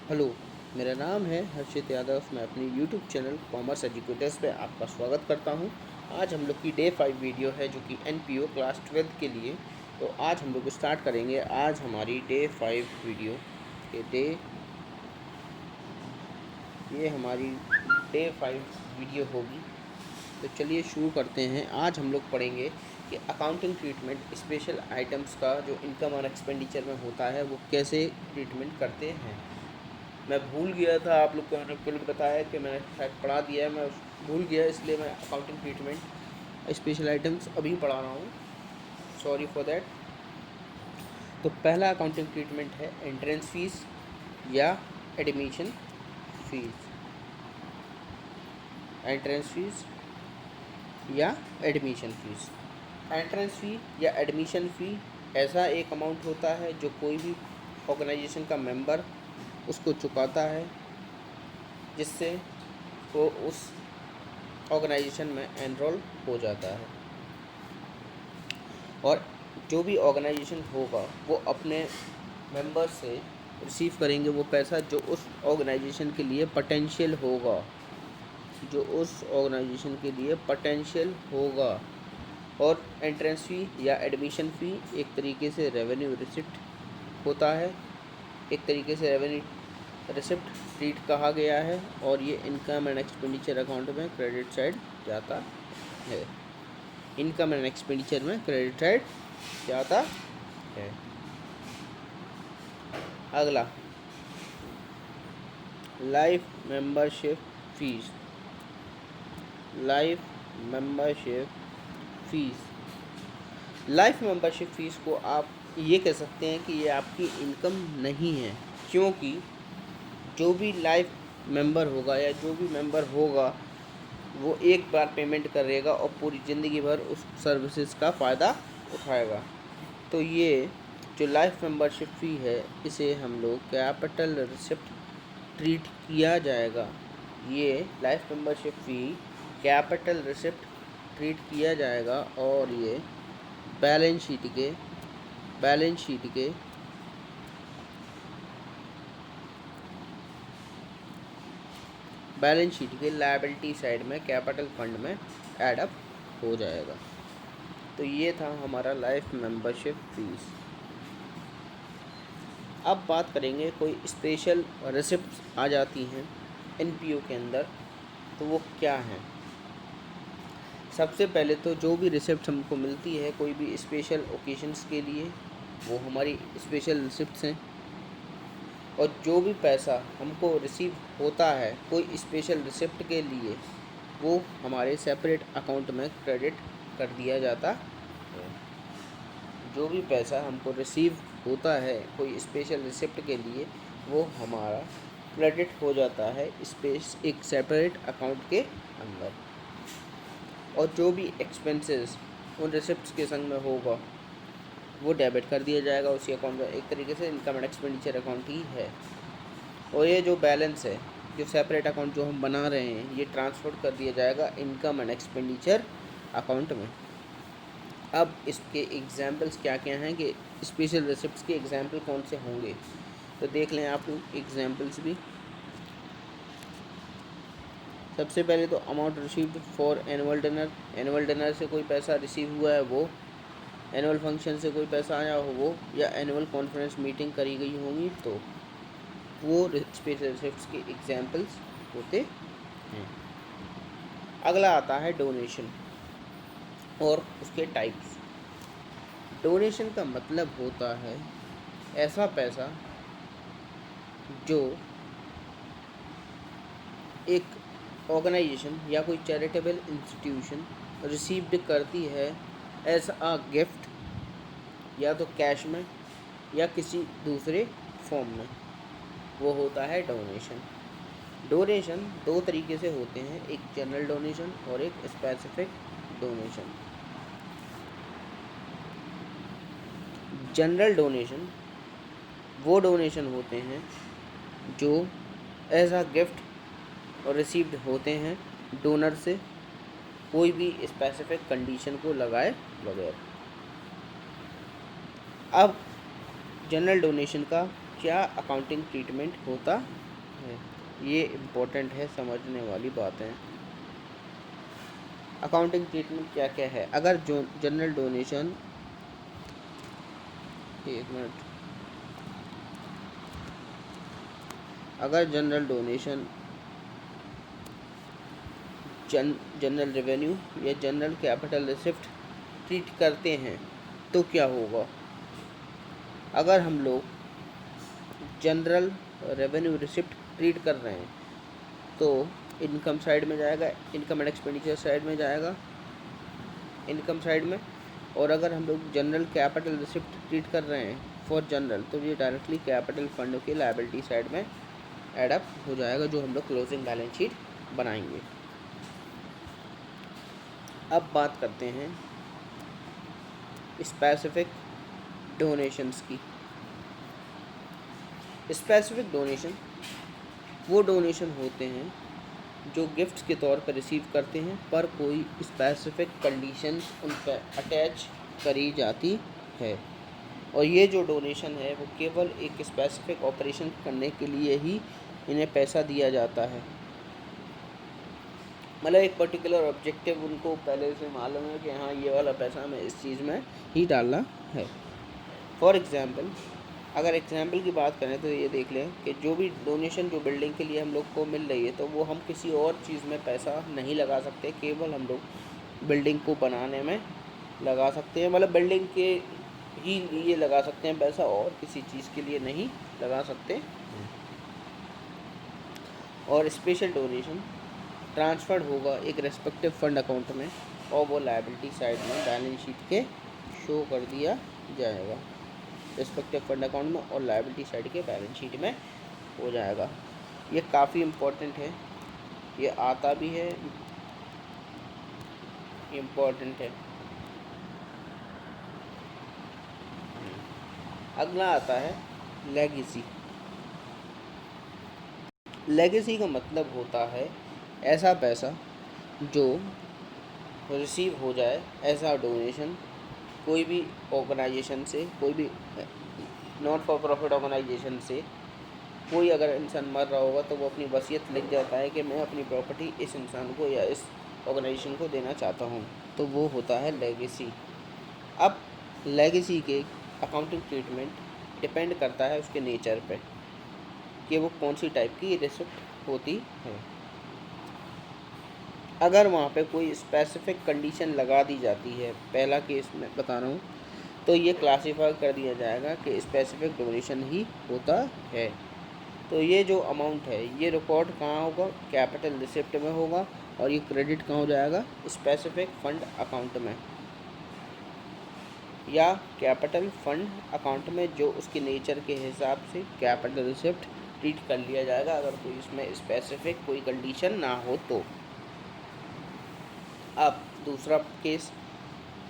Hello, मेरा नाम है हर्षित यादव। मैं अपनी यूट्यूब चैनल कॉमर्स एजुकेटर्स पे आपका स्वागत करता हूँ। आज हम लोग की डे 5 वीडियो है जो कि एनपीओ क्लास 12th के लिए। तो आज हम लोग स्टार्ट करेंगे। आज हमारी डे 5 वीडियो के डे ये हमारी डे 5 वीडियो होगी। तो चलिए शुरू करते हैं। आज हम लोग पढ़ेंगे कि अकाउंटिंग ट्रीटमेंट स्पेशल आइटम्स का जो इनकम और एक्सपेंडिचर में होता है वो कैसे ट्रीटमेंट करते हैं। मैं भूल गया था, आप लोग को मैंने पहले बताया कि मैंने शायद पढ़ा दिया है, मैं भूल गया, इसलिए मैं अकाउंटिंग ट्रीटमेंट स्पेशल आइटम्स अभी पढ़ा रहा हूँ। Sorry for that. तो पहला अकाउंटिंग ट्रीटमेंट है एंट्रेंस फीस या एडमिशन फीस। एंट्रेंस फीस या एडमिशन फीस। एंट्रेंस फ़ी या एडमिशन फ़ी ऐसा एक अमाउंट होता है जो कोई भी ऑर्गेनाइजेशन का मेंबर उसको चुकाता है, जिससे वो उस ऑर्गेनाइजेशन में एनरोल हो जाता है। और जो भी ऑर्गेनाइजेशन होगा वो अपने मेंबर से रिसीव करेंगे वो पैसा जो उस ऑर्गेनाइजेशन के लिए पोटेंशियल होगा, जो उस ऑर्गेनाइजेशन के लिए पोटेंशियल होगा। और एंट्रेंस फ़ी या एडमिशन फ़ी एक तरीके से रेवेन्यू रिसिप्ट होता है, एक तरीके से रेवेन्यू रिसिप्ट ट्रीट कहा गया है, और ये इनकम एंड एक्सपेंडिचर अकाउंट में क्रेडिट साइड जाता है। इनकम एंड एक्सपेंडिचर में क्रेडिट साइड जाता है। अगला, life membership fees. Life membership fees life membership fees को आप ये कह सकते हैं कि ये आपकी इनकम नहीं है, क्योंकि जो भी लाइफ मेंबर होगा या जो भी मेंबर होगा वो एक बार पेमेंट करेगा और पूरी ज़िंदगी भर उस सर्विसेज का फ़ायदा उठाएगा। तो ये जो लाइफ मेंबरशिप फ़ी है इसे हम लोग कैपिटल रिसिप्ट ट्रीट किया जाएगा। ये लाइफ मेंबरशिप फ़ी कैपिटल रिसिप्ट ट्रीट किया जाएगा, और ये बैलेंस शीट के लायबिलिटी साइड में कैपिटल फंड में ऐड अप हो जाएगा। तो ये था हमारा लाइफ मेंबरशिप फीस। अब बात करेंगे कोई स्पेशल रिसिप्ट आ जाती हैं एनपीओ के अंदर, तो वो क्या हैं। सबसे पहले तो जो भी रिसिप्ट हमको मिलती है कोई भी स्पेशल ओकेजन्स के लिए, वो हमारी स्पेशल रिसिप्ट्स हैं। और जो भी पैसा हमको रिसीव होता है कोई स्पेशल रिसिप्ट के लिए, वो हमारे सेपरेट अकाउंट में क्रेडिट कर दिया जाता है। जो भी पैसा हमको रिसीव होता है कोई स्पेशल रिसिप्ट के लिए, वो हमारा क्रेडिट हो जाता है एक सेपरेट अकाउंट के अंदर। और जो भी एक्सपेंसेस उन रिसिप्ट्स के संग में होगा वो डेबिट कर दिया जाएगा उसी अकाउंट में। एक तरीके से इनकम एंड एक्सपेंडिचर अकाउंट ही है। और ये जो बैलेंस है, जो सेपरेट अकाउंट जो हम बना रहे हैं, ये ट्रांसफ़र कर दिया जाएगा इनकम एंड एक्सपेंडिचर अकाउंट में। अब इसके एग्जांपल्स क्या क्या हैं कि स्पेशल रिसिप्ट्स के एग्जांपल कौन से होंगे, तो देख लें आप लोग एग्जांपल्स भी। सबसे पहले तो amount received for annual dinner. Annual dinner से कोई पैसा रिसीव हुआ है वो, एनुअल फंक्शन से कोई पैसा आया हो वो, या एनुअल कॉन्फ्रेंस मीटिंग करी गई होंगी, तो वो स्पेशल रिसिप्ट्स के एग्जांपल्स होते हैं। अगला आता है डोनेशन और उसके टाइप्स। डोनेशन का मतलब होता है ऐसा पैसा जो एक ऑर्गेनाइजेशन या कोई चैरिटेबल इंस्टीट्यूशन रिसीव्ड करती है एज अ गिफ्ट, या तो कैश में या किसी दूसरे फॉर्म में, वो होता है डोनेशन। डोनेशन दो तरीके से होते हैं, एक जनरल डोनेशन और एक स्पेसिफिक डोनेशन। जनरल डोनेशन वो डोनेशन होते हैं जो एज अ गिफ्ट और रिसीव्ड होते हैं डोनर से, कोई भी स्पेसिफिक कंडीशन को लगाए बगैर। अब जनरल डोनेशन का क्या अकाउंटिंग ट्रीटमेंट होता है, ये इम्पोर्टेंट है, समझने वाली बात है। अकाउंटिंग ट्रीटमेंट क्या क्या है। अगर जो जनरल डोनेशन, एक मिनट, अगर जनरल डोनेशन, जनरल रेवेन्यू या जनरल कैपिटल रिसिप्ट ट्रीट करते हैं तो क्या होगा। अगर हम लोग जनरल रेवेन्यू रिसिप्ट ट्रीट कर रहे हैं तो इनकम साइड में जाएगा, इनकम एंड एक्सपेंडिचर साइड में जाएगा, इनकम साइड में। और अगर हम लोग जनरल कैपिटल रिसिप्ट ट्रीट कर रहे हैं फॉर जनरल, तो ये डायरेक्टली कैपिटल फंड के लायबिलिटी साइड में एडअप हो जाएगा, जो हम लोग क्लोजिंग बैलेंस शीट बनाएंगे। अब बात करते हैं स्पेसिफिक डोनेशंस की। स्पेसिफिक डोनेशन वो डोनेशन होते हैं जो गिफ्ट्स के तौर पर रिसीव करते हैं, पर कोई स्पेसिफिक कंडीशंस उन पर अटैच करी जाती है। और ये जो डोनेशन है वो केवल एक स्पेसिफिक ऑपरेशन करने के लिए ही इन्हें पैसा दिया जाता है। मतलब एक पर्टिकुलर ऑब्जेक्टिव उनको पहले से मालूम है कि हाँ ये वाला पैसा हमें इस चीज़ में ही डालना है। फॉर एग्ज़ाम्पल, अगर एग्जाम्पल की बात करें तो ये देख लें कि जो भी डोनेशन जो बिल्डिंग के लिए हम लोग को मिल रही है, तो वो हम किसी और चीज़ में पैसा नहीं लगा सकते, केवल हम लोग बिल्डिंग को बनाने में लगा सकते हैं। मतलब बिल्डिंग के ही लिए लगा सकते हैं पैसा, और किसी चीज़ के लिए नहीं लगा सकते। और स्पेशल डोनेशन ट्रांसफर्ड होगा एक रेस्पेक्टिव फंड अकाउंट में, और वो लायबिलिटी साइड में बैलेंस शीट के शो कर दिया जाएगा, रेस्पेक्टिव फंड अकाउंट में और लायबिलिटी साइड के बैलेंस शीट में हो जाएगा। ये काफ़ी इम्पोर्टेंट है, ये आता भी है, इम्पोर्टेंट है। अगला आता है लेगेसी। लेगेसी का मतलब होता है ऐसा पैसा जो रिसीव हो जाए, ऐसा डोनेशन कोई भी ऑर्गेनाइजेशन से, कोई भी नॉट फॉर प्रॉफिट ऑर्गेनाइजेशन से। कोई अगर इंसान मर रहा होगा तो वो अपनी वसीयत लिख जाता है कि मैं अपनी प्रॉपर्टी इस इंसान को या इस ऑर्गेनाइजेशन को देना चाहता हूँ, तो वो होता है लेगेसी। अब लेगेसी के अकाउंटिंग ट्रीटमेंट डिपेंड करता है उसके नेचर पे कि वो कौन सी टाइप की रिसिप्ट होती है। अगर वहाँ पे कोई स्पेसिफिक कंडीशन लगा दी जाती है, पहला केस में बता रहा हूँ, तो ये क्लासीफाई कर दिया जाएगा कि स्पेसिफिक डोनेशन ही होता है। तो ये जो अमाउंट है ये रिकॉर्ड कहाँ होगा, कैपिटल रिसिप्ट में होगा, और ये क्रेडिट कहाँ हो जाएगा, स्पेसिफिक फंड अकाउंट में या कैपिटल फंड अकाउंट में, जो उसके नेचर के हिसाब से कैपिटल रिसिप्ट ट्रीट कर लिया जाएगा, अगर कोई इसमें स्पेसिफिक कोई कंडीशन ना हो तो। अब दूसरा केस,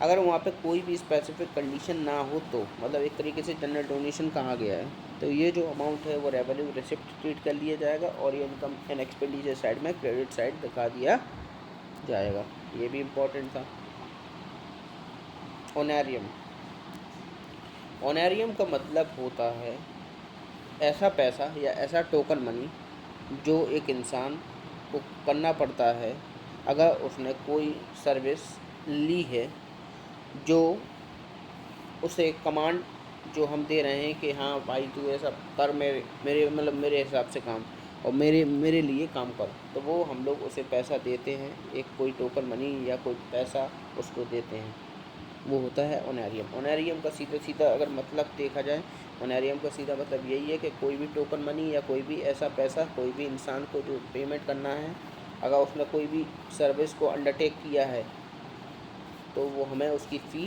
अगर वहाँ पे कोई भी स्पेसिफिक कंडीशन ना हो तो, मतलब एक तरीके से जनरल डोनेशन कहा गया है, तो ये जो अमाउंट है वो रेवेन्यू रिसिप्ट ट्रीट कर लिया जाएगा, और ये इनकम एंड एक्सपेंडिचर साइड में क्रेडिट साइड दिखा दिया जाएगा। ये भी इम्पोर्टेंट था। ऑनरियम, ऑनरियम का मतलब होता है ऐसा पैसा या ऐसा टोकन मनी जो एक इंसान को करना पड़ता है अगर उसने कोई सर्विस ली है, जो उसे कमांड जो हम दे रहे हैं कि हाँ भाई तू ऐसा कर, मेरे मेरे मतलब मेरे हिसाब से काम, और मेरे लिए काम कर, तो वो हम लोग उसे पैसा देते हैं, एक कोई टोकन मनी या कोई पैसा उसको देते हैं, वो होता है ऑनरियम। ऑनरियम का सीधा सीधा अगर मतलब देखा जाए, ऑनरियम का सीधा मतलब यही है कि कोई भी टोकन मनी या कोई भी ऐसा पैसा कोई भी इंसान को जो पेमेंट करना है, अगर उसने कोई भी सर्विस को अंडरटेक किया है तो वो हमें उसकी फ़ी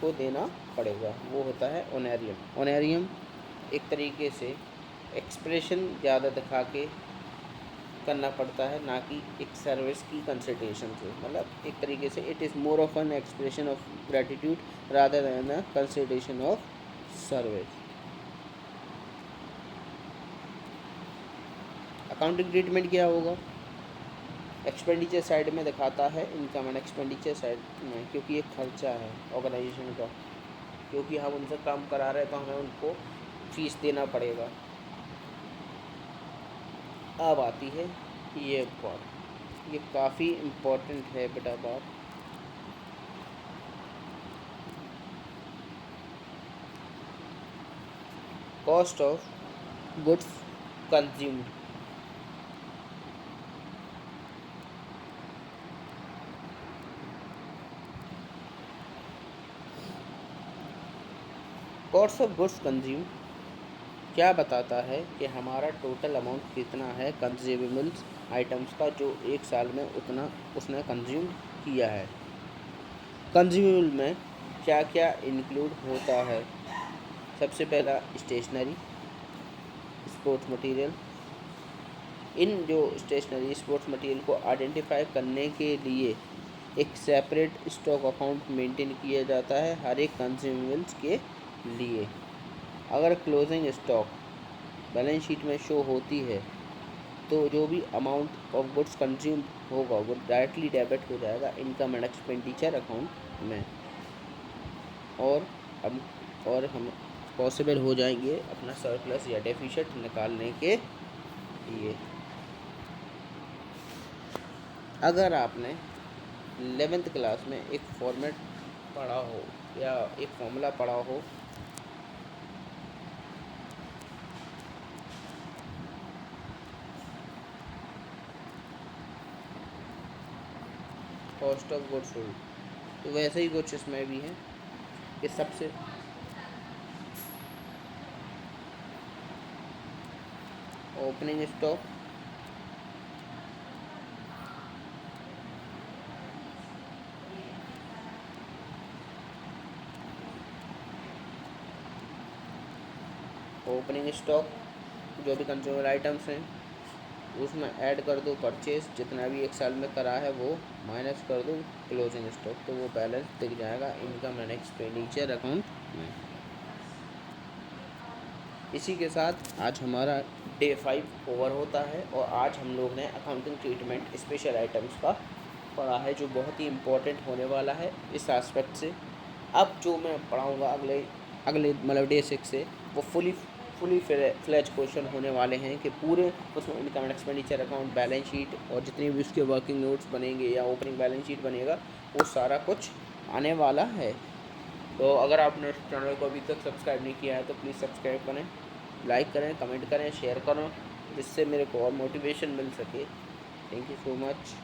को देना पड़ेगा, वो होता है ऑनरियम। ऑनरियम एक तरीके से एक्सप्रेशन ज़्यादा दिखा के करना पड़ता है, ना कि एक सर्विस की कंसिडरेशन से। मतलब एक तरीके से it is more of an expression of gratitude rather than a consideration of service. Accounting treatment क्या होगा, एक्सपेंडिचर साइड में दिखाता है इनकम एंड एक्सपेंडिचर साइड में, क्योंकि ये खर्चा है ऑर्गेनाइजेशन का, क्योंकि हम उनसे काम करा रहे हैं तो हमें उनको फीस देना पड़ेगा। अब आती है ये बात, ये काफ़ी इम्पोर्टेंट है बेटा बात। Cost of goods consumed. Cost of goods consume क्या बताता है कि हमारा टोटल अमाउंट कितना है कंज्यूमेबल्स आइटम्स का, जो एक साल में उतना उसने कंज्यूम किया है। कंज्यूमेबल में क्या क्या इंक्लूड होता है? सबसे पहला स्टेशनरी, स्पोर्ट्स मटेरियल। इन जो स्टेशनरी स्पोर्ट्स मटेरियल को आइडेंटिफाई करने के लिए एक सेपरेट स्टॉक अकाउंट मेंटेन किया जाता है हर एक कंज्यूमेबल्स के लिए। अगर क्लोजिंग स्टॉक बैलेंस शीट में शो होती है तो जो भी अमाउंट ऑफ गुड्स कंज्यूम होगा वो डायरेक्टली डेबिट हो जाएगा इनकम एंड एक्सपेंडिचर अकाउंट में, और हम पॉसिबल हो जाएंगे अपना सरप्लस या डेफिसिट निकालने के लिए। अगर आपने 11th क्लास में एक फॉर्मेट पढ़ा हो या एक फॉर्मूला पढ़ा हो, कॉस्ट ऑफ गुड्स सोल्ड, तो वैसे ही कुछ इसमें भी है कि सबसे ओपनिंग स्टॉक, जो भी कंज्यूमर आइटम्स हैं उसमें ऐड कर दो परचेज, जितना भी एक साल में करा है वो माइनस कर दो क्लोजिंग स्टॉक, तो वो बैलेंस दिख जाएगा इनकम एंड एक्सपेंडिचर अकाउंट में। इसी के साथ आज हमारा डे 5 ओवर होता है और आज हम लोग ने अकाउंटिंग ट्रीटमेंट स्पेशल आइटम्स का पढ़ा है, जो बहुत ही इम्पोर्टेंट होने वाला है इस एस्पेक्ट से। अब जो मैं पढ़ाऊँगा अगले अगले मतलब डे 6 से, वो फुली फ्लेज क्वेश्चन होने वाले हैं कि पूरे उसमें income and expenditure account, balance sheet और जितने भी उसके वर्किंग नोट्स बनेंगे या ओपनिंग बैलेंस शीट बनेगा, वो सारा कुछ आने वाला है। तो अगर आपने इस चैनल को अभी तक सब्सक्राइब नहीं किया है तो प्लीज़ सब्सक्राइब करें, लाइक करें, कमेंट करें, शेयर करें, जिससे मेरे को और मोटिवेशन मिल सके। Thank you so much.